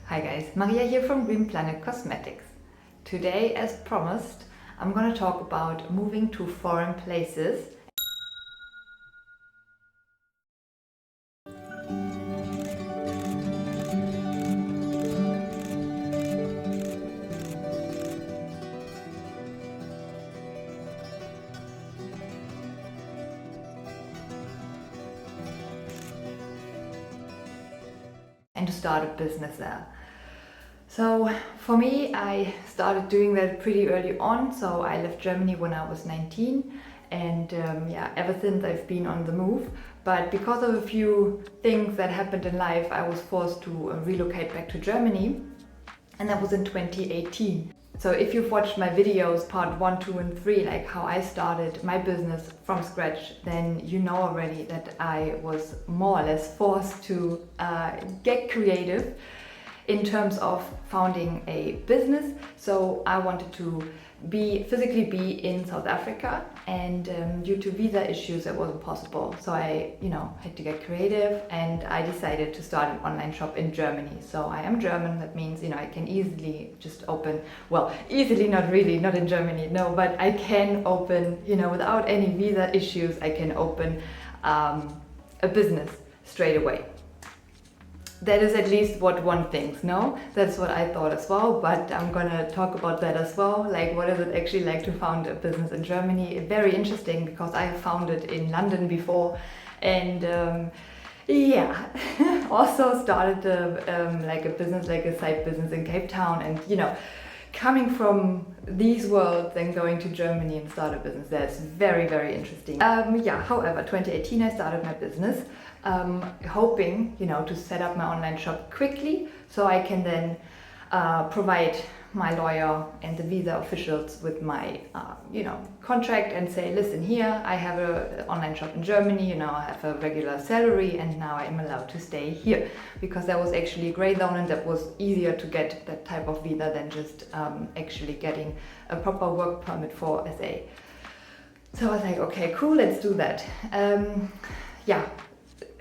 Hi guys, Maria here from Green Planet Cosmetics. Today, as promised, I'm going to talk about moving to foreign places and to start a business there. So for me, I started doing that pretty early on. So I left Germany when I was 19 and ever since I've been on the move. But because of a few things that happened in life, I was forced to relocate back to Germany, and that was in 2018. So if you've watched my videos, part 1, 2 and 3, like how I started my business from scratch, then you know already that I was more or less forced to get creative in terms of founding a business. So I wanted to physically be in South Africa, and due to visa issues that wasn't possible. So I had to get creative, and I decided to start an online shop in Germany. So I am German, that means I can easily just open, well, easily, not really, not in Germany, no, but I can open, without any visa issues, I can open a business straight away. That is at least what one thinks, no? That's what I thought as well, but I'm gonna talk about that as well. Like, what is it actually like to found a business in Germany? Very interesting, because I have founded in London before, and also started a business, like a side business in Cape Town, and coming from these worlds and going to Germany and start a business, that's very, very interesting. However, 2018 I started my business, hoping, to set up my online shop quickly so I can then provide my lawyer and the visa officials with my, contract and say, listen, here I have an online shop in Germany, I have a regular salary, and now I am allowed to stay here, because that was actually a gray zone, and that was easier to get that type of visa than just actually getting a proper work permit for SA. So I was like, okay, cool, let's do that.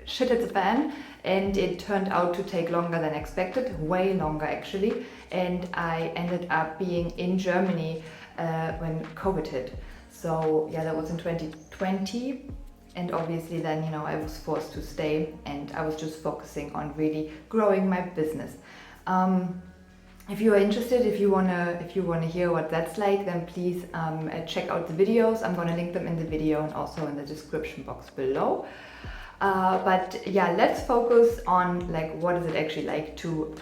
Shit hit the fan, and it turned out to take longer than expected, way longer actually, and I ended up being in Germany when COVID hit. So that was in 2020, and obviously then I was forced to stay, and I was just focusing on really growing my business. If you are interested, if you wanna hear what that's like, then please check out the videos. I'm gonna link them in the video and also in the description box below. Let's focus on what is it actually like to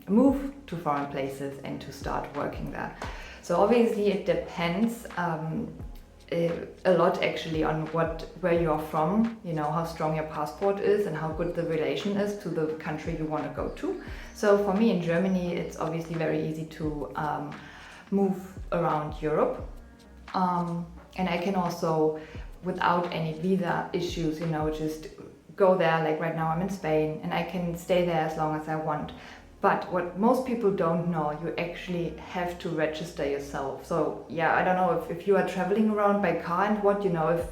move to foreign places and to start working there. So obviously it depends a lot actually on where you are from, how strong your passport is and how good the relation is to the country you want to go to. So for me in Germany, it's obviously very easy to move around Europe, and I can also, without any visa issues, just go there. Like right now I'm in Spain and I can stay there as long as I want. But what most people don't know, you actually have to register yourself. So I don't know if you are traveling around by car and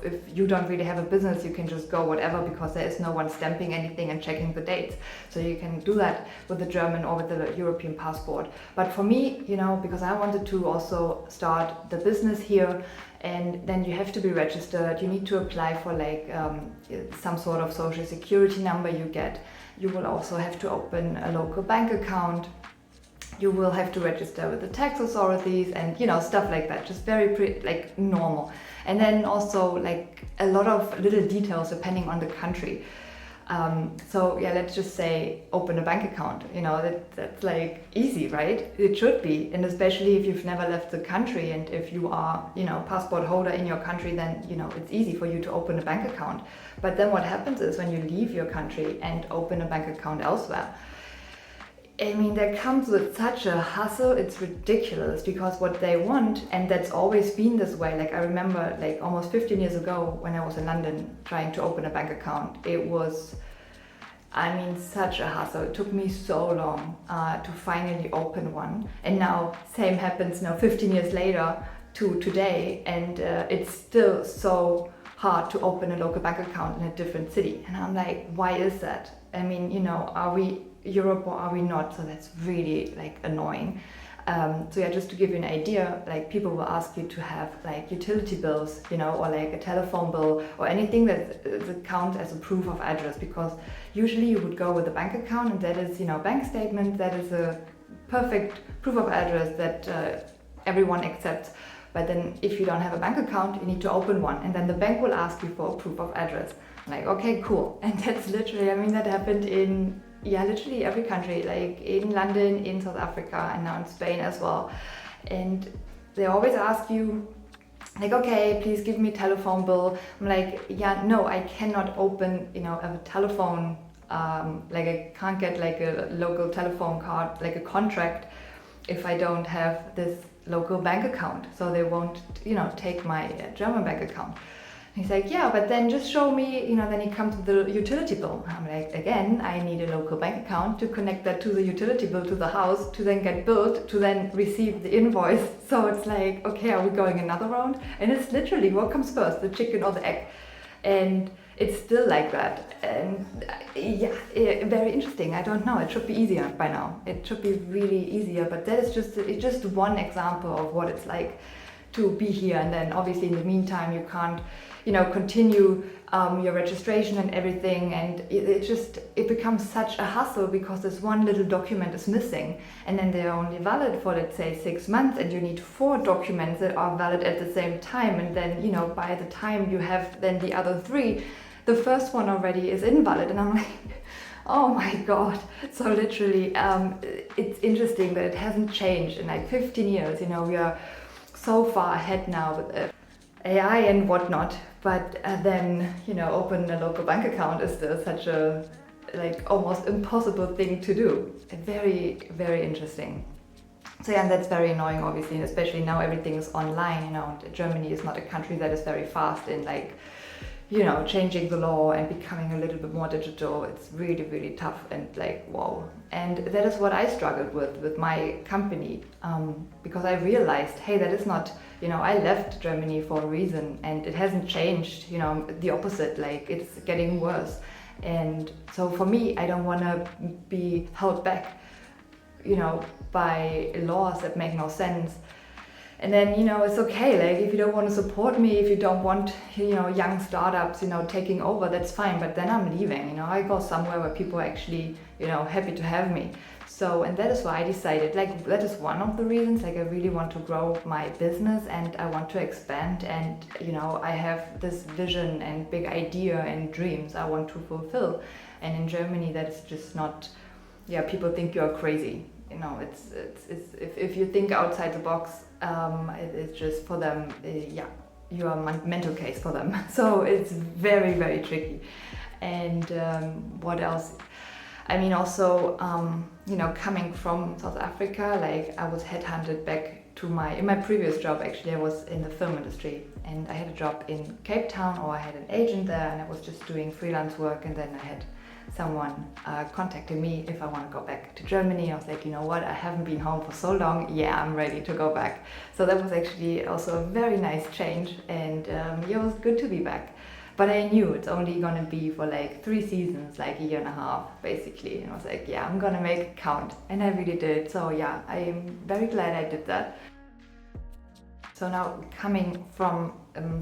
if you don't really have a business, you can just go whatever, because there is no one stamping anything and checking the dates. So you can do that with the German or with the European passport. But for me, because I wanted to also start the business here, and then you have to be registered. You need to apply for some sort of social security number you get. You will also have to open a local bank account. You will have to register with the tax authorities and stuff like that. Just very normal. And then also a lot of little details depending on the country. Let's just say open a bank account. That's easy, right? It should be, and especially if you've never left the country, and if you are passport holder in your country, then it's easy for you to open a bank account. But then what happens is when you leave your country and open a bank account elsewhere, that comes with such a hassle, it's ridiculous, because what they want, and that's always been this way. I remember almost 15 years ago when I was in London trying to open a bank account, it was, such a hassle. It took me so long to finally open one. And now same happens 15 years later to today, and it's still so hard to open a local bank account in a different city. And I'm like, why is that? Are we Europe or are we not? So that's really like annoying. So yeah, just to give you an idea, like people will ask you to have like utility bills, you know, or like a telephone bill or anything that counts as a proof of address, because usually you would go with a bank account and that is, you know, bank statement, that is a perfect proof of address that everyone accepts. But then if you don't have a bank account, you need to open one and then the bank will ask you for a proof of address. I'm like, okay, cool. And that's literally, I mean, that happened in literally every country, like in London, in South Africa, and now in Spain as well. And they always ask you, like, okay, please give me a telephone bill. I'm like, yeah, no, I cannot open, you know, a telephone, like I can't get like a local telephone card, like a contract, if I don't have this local bank account. So they won't, you know, take my German bank account. He's like, yeah, but then just show me, you know, then he comes with the utility bill. I'm like, again, I need a local bank account to connect that to the utility bill to the house, to then get billed, to then receive the invoice. So it's like, okay, are we going another round? And it's literally, what comes first, the chicken or the egg? And it's still like that. And very interesting. I don't know, it should be easier by now. It should be really easier, but that is just one example of what it's like to be here. And then obviously in the meantime, you can't, you know, continue your registration and everything, and it becomes such a hassle because this one little document is missing, and then they're only valid for, let's say, 6 months, and you need 4 documents that are valid at the same time, and then, you know, by the time you have then the other 3, the first one already is invalid. And I'm like, oh my god. So literally it's interesting that it hasn't changed in like 15 years. You know, we are so far ahead now with AI and whatnot, but then, you know, open a local bank account is still such a like almost impossible thing to do. Very, very interesting. So yeah, and that's very annoying, obviously, and especially now everything is online. You know, Germany is not a country that is very fast in like, you know, changing the law and becoming a little bit more digital. It's really, really tough and like, wow. And that is what I struggled with my company, because I realized, hey, that is not, you know, I left Germany for a reason and it hasn't changed, you know, the opposite, like it's getting worse. And so for me, I don't want to be held back, you know, by laws that make no sense. And then, you know, it's okay, like if you don't want to support me, if you don't want, you know, young startups, you know, taking over, that's fine. But then I'm leaving, you know, I go somewhere where people are actually, you know, happy to have me. So, and that is why I decided, like, that is one of the reasons, like I really want to grow my business and I want to expand, and, you know, I have this vision and big idea and dreams I want to fulfill. And in Germany, that is just not, yeah, people think you're crazy. You know, it's if you think outside the box, it's just for them, you are a mental case for them. So it's very, very tricky. And what else? I mean, also, you know, coming from South Africa, like I was headhunted back to in my previous job. Actually, I was in the film industry, and I had a job in Cape Town, or I had an agent there, and I was just doing freelance work. And then I had someone contacted me if I want to go back to Germany. I was like, you know what, I haven't been home for so long, yeah, I'm ready to go back. So that was actually also a very nice change, and yeah, it was good to be back. But I knew it's only gonna be for like 3 seasons, like a year and a half basically, and I was like, yeah, I'm gonna make it count, and I really did. So yeah, I am very glad I did that. So now coming from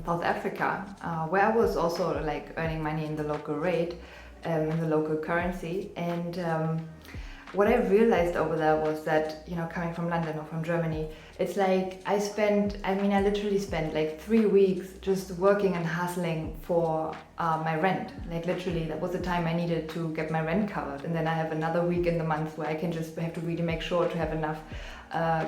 South Africa, where I was also like earning money in the local rate, in the local currency, and what I realized over there was that, you know, coming from London or from Germany, it's like I literally spent like 3 weeks just working and hustling for my rent. Like literally, that was the time I needed to get my rent covered, and then I have another week in the month where I can just have to really make sure to have enough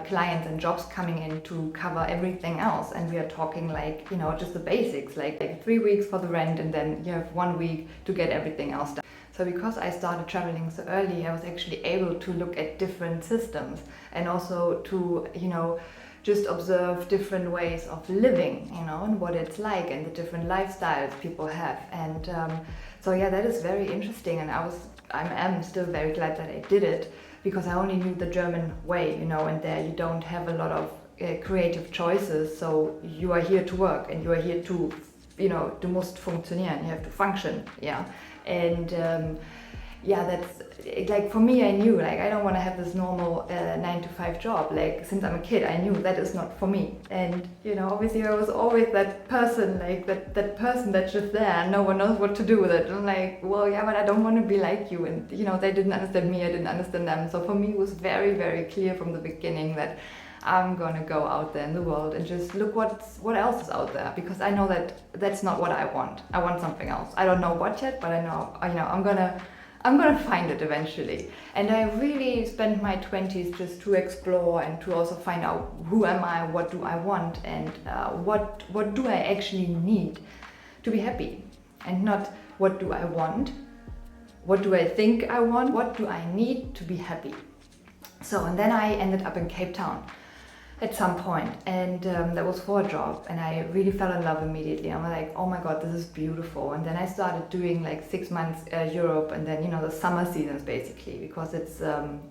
clients and jobs coming in to cover everything else. And we are talking like, you know, just the basics, like 3 weeks for the rent, and then you have 1 week to get everything else done. So because I started traveling so early, I was actually able to look at different systems and also to, you know, just observe different ways of living, you know, and what it's like and the different lifestyles people have. And so yeah, that is very interesting, and I am still very glad that I did it, because I only knew the German way, you know, and there you don't have a lot of creative choices. So you are here to work, and you are here to, you know, du musst funktionieren, you have to function, yeah. And yeah, that's like, for me, I knew like I don't want to have this normal 9 to 5 job. Like since I'm a kid, I knew that is not for me. And you know, obviously I was always that person, like that person that's just there and no one knows what to do with it. And I'm like, well, yeah, but I don't want to be like you. And you know, they didn't understand me, I didn't understand them. So for me it was very, very clear from the beginning that I'm gonna go out there in the world and just look what else is out there, because I know that that's not what I want. I want something else. I don't know what yet, but I know, you know, I'm gonna find it eventually. And I really spent my 20s just to explore and to also find out who am I, what do I want, and what do I actually need to be happy, and not what do I want, what do I think I want, what do I need to be happy. So, and then I ended up in Cape Town at some point, and that was for a job, and I really fell in love immediately. I'm like, oh my god, this is beautiful. And then I started doing like 6 months Europe, and then, you know, the summer seasons basically, because it's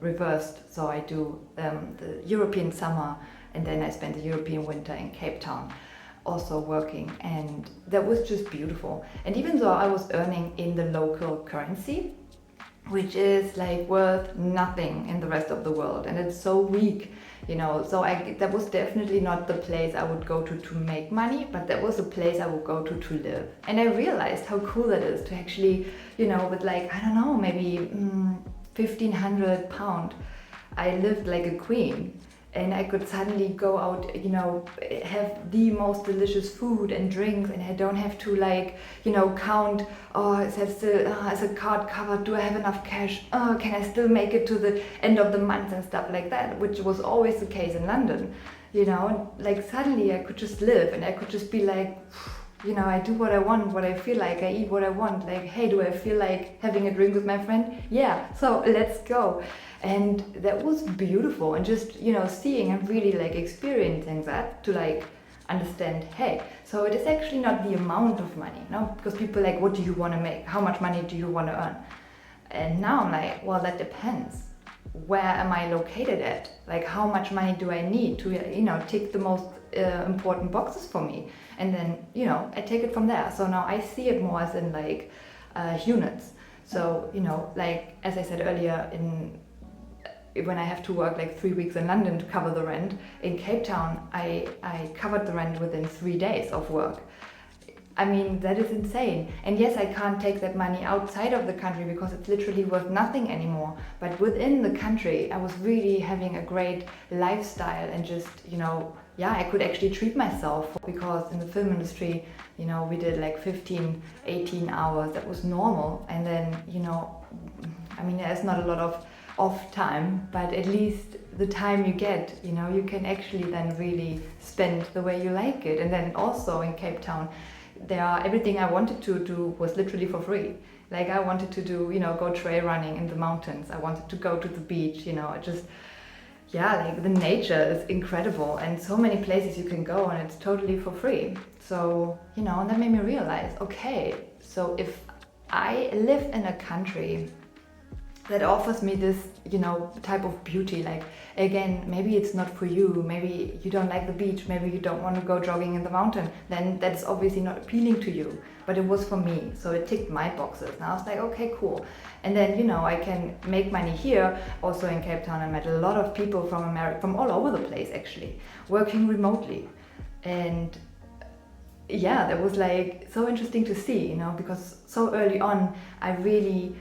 reversed. So I do the European summer, and then I spend the European winter in Cape Town also working, and that was just beautiful. And even though I was earning in the local currency, which is like worth nothing in the rest of the world, and it's so weak, you know, so that was definitely not the place I would go to make money, but that was a place I would go to live. And I realized how cool that is to actually, you know, with like, I don't know, maybe 1,500 pound, I lived like a queen. And I could suddenly go out, you know, have the most delicious food and drinks, and I don't have to, like, you know, count, oh, is a card covered, do I have enough cash, oh, can I still make it to the end of the month and stuff like that, which was always the case in London, you know. Like suddenly I could just live, and I could just be like, you know, I do what I want, what I feel like, I eat what I want. Like, hey, do I feel like having a drink with my friend? Yeah, so let's go. And that was beautiful, and just, you know, seeing and really like experiencing that to like understand, hey, so it is actually not the amount of money, no? Because people are like, what do you want to make? How much money do you want to earn? And now I'm like, well, that depends. Where am I located at? Like, how much money do I need to, you know, tick the most important boxes for me? And then, you know, I take it from there. So now I see it more as in like units. So, you know, like, as I said earlier, when I have to work like 3 weeks in London to cover the rent, in Cape Town, I covered the rent within 3 days of work. I mean, that is insane. And yes, I can't take that money outside of the country because it's literally worth nothing anymore. But within the country, I was really having a great lifestyle, and just, you know, yeah, I could actually treat myself, because in the film industry, you know, we did like 15, 18 hours. That was normal. And then, you know, I mean, there's not a lot of off time, but at least the time you get, you know, you can actually then really spend the way you like it. And then also in Cape Town, everything I wanted to do was literally for free. Like, I wanted to do, you know, go trail running in the mountains. I wanted to go to the beach, you know, just, yeah, like the nature is incredible, and so many places you can go, and it's totally for free. So, you know, and that made me realize, okay, so if I live in a country that offers me this, you know, type of beauty, like, again, maybe it's not for you, maybe you don't like the beach, maybe you don't want to go jogging in the mountain, then that's obviously not appealing to you. But it was for me, so it ticked my boxes, and I was like, okay, cool. And then, you know, I can make money here. Also in Cape Town, I met a lot of people from America, from all over the place actually, working remotely. And yeah, that was like so interesting to see, you know, because so early on I really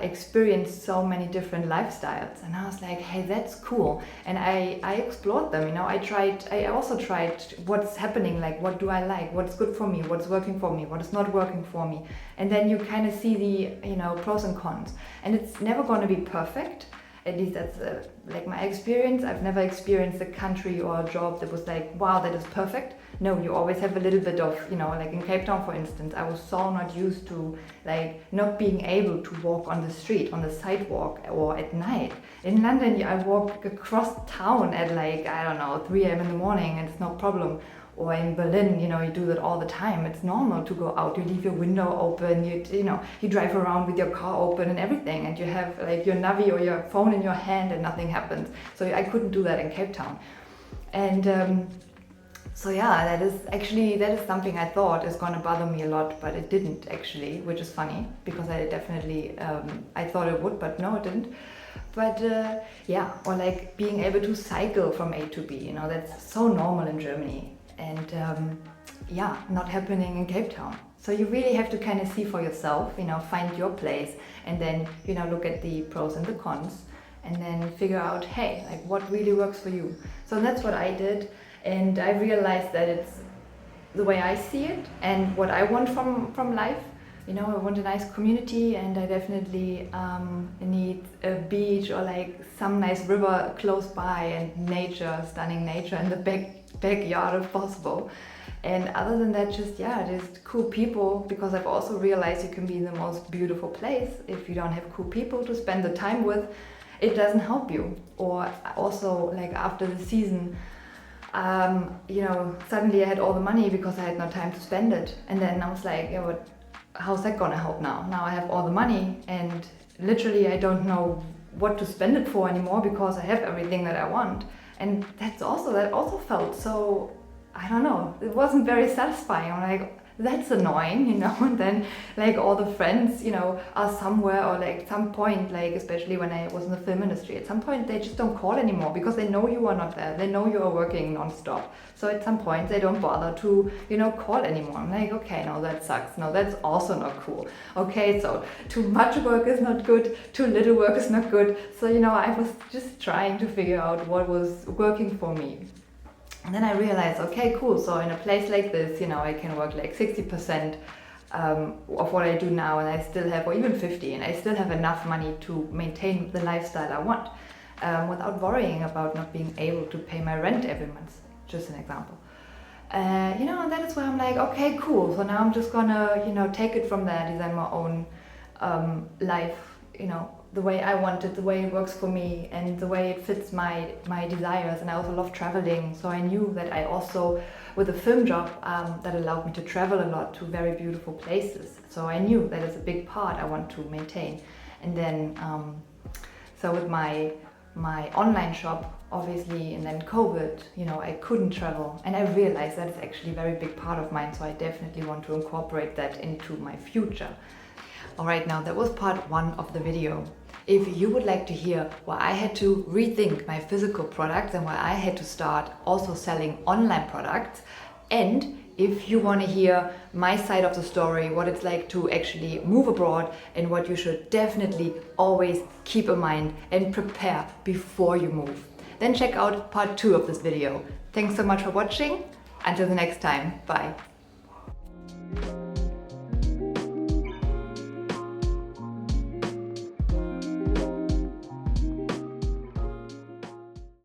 experienced so many different lifestyles, and I was like, hey, that's cool. And I explored them, you know. I also tried what's happening, like, what do I like, what's good for me, what's working for me, what is not working for me. And then you kind of see the, you know, pros and cons. And it's never going to be perfect. At least that's like my experience. I've never experienced a country or a job that was like, wow, that is perfect. No, you always have a little bit of, you know, like in Cape Town, for instance, I was so not used to like not being able to walk on the street, on the sidewalk, or at night. In London, I walk across town at like, I don't know, 3 a.m. in the morning, and it's no problem. Or in Berlin, you know, you do that all the time. It's normal to go out. You leave your window open. You know, you drive around with your car open and everything, and you have like your Navi or your phone in your hand, and nothing happens. So I couldn't do that in Cape Town. And So yeah, that is something I thought is going to bother me a lot, but it didn't actually, which is funny because I definitely I thought it would, but no, it didn't. But yeah, or like being able to cycle from A to B, you know, that's so normal in Germany, and yeah, not happening in Cape Town. So you really have to kind of see for yourself, you know, find your place, and then, you know, look at the pros and the cons, and then figure out, hey, like what really works for you. So that's what I did, and I realized that it's the way I see it and what I want from life. You know, I want a nice community, and I definitely need a beach or like some nice river close by, and nature, stunning nature in the backyard if possible. And other than that, just cool people, because I've also realized you can be in the most beautiful place. If you don't have cool people to spend the time with, it doesn't help you. Or also, like after the season, you know, suddenly I had all the money because I had no time to spend it. And then I was like, yeah, but how's that gonna help now? Now I have all the money, and literally I don't know what to spend it for anymore because I have everything that I want. And that also felt so, I don't know, it wasn't very satisfying. I'm like, that's annoying, you know. And then like all the friends, you know, are somewhere, or like at some point, like especially when I was in the film industry, at some point they just don't call anymore because they know you are not there. They know you are working non-stop. So at some point they don't bother to, you know, call anymore. I'm like, okay, no, that sucks. No, that's also not cool. Okay, so too much work is not good, too little work is not good. So, you know, I was just trying to figure out what was working for me. And then I realized, okay, cool. So in a place like this, you know, I can work like 60% of what I do now, and I still have, or even 50, and I still have enough money to maintain the lifestyle I want, without worrying about not being able to pay my rent every month. Just an example. You know, and that is where I'm like, okay, cool. So now I'm just gonna, you know, take it from there, design my own life, you know, the way I want it, the way it works for me, and the way it fits my desires. And I also love traveling, so I knew that I also, with a film job that allowed me to travel a lot to very beautiful places, so I knew that is a big part I want to maintain. And then so with my online shop, obviously, and then COVID, you know, I couldn't travel, and I realized that is actually a very big part of mine, so I definitely want to incorporate that into my future. Alright, now that was part one of the video. If you would like to hear why I had to rethink my physical products and why I had to start also selling online products, and if you want to hear my side of the story, what it's like to actually move abroad, and what you should definitely always keep in mind and prepare before you move, then check out part 2 of this video. Thanks so much for watching. Until the next time, bye.